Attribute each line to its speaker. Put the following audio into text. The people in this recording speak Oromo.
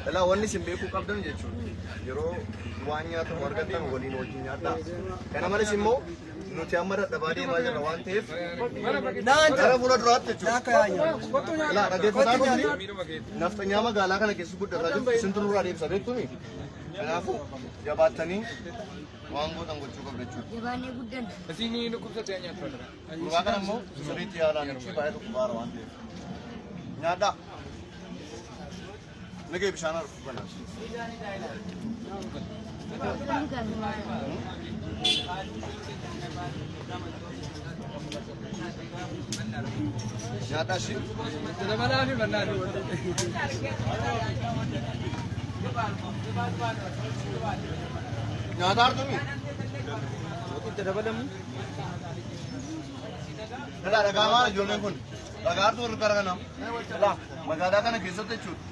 Speaker 1: Ilaa wanni isin beekuu qabdan jechuudha. Yeroo waan nyaatamu argattan waliin wajjin nyaadhaa. Kana malees immoo nuti amma dadhabaa deemaa jirra waan ta'eef gara fuula duraatti jechuudha. Ilaa dhaggeeffataa dhufni naftanyaa magaalaa kana keessa guddataa jirtu isin turuurraa deebisa beektuni. Kanaafuu jabaattanii waan gootan gochuu qabda jechuudha.
Speaker 2: Jabaannee guddan.
Speaker 3: Isin dhukkubsatee nyaata.
Speaker 1: Dhugaa kana immoo sirriitti yaalaan baay'ee dhukkubaara waan ta'eef. Nyaadhaa. Nagee bishaan argu kanaaf. Nyaata ishee.
Speaker 3: Dabalaa fi bal'aa.
Speaker 1: Nyaata argami.
Speaker 3: Itti dabalamu.
Speaker 1: Dhagaa maal ijoolleen kun? Dhagaa artuu warra gara kanaa. Magaalaa kana keessatti jechuudha.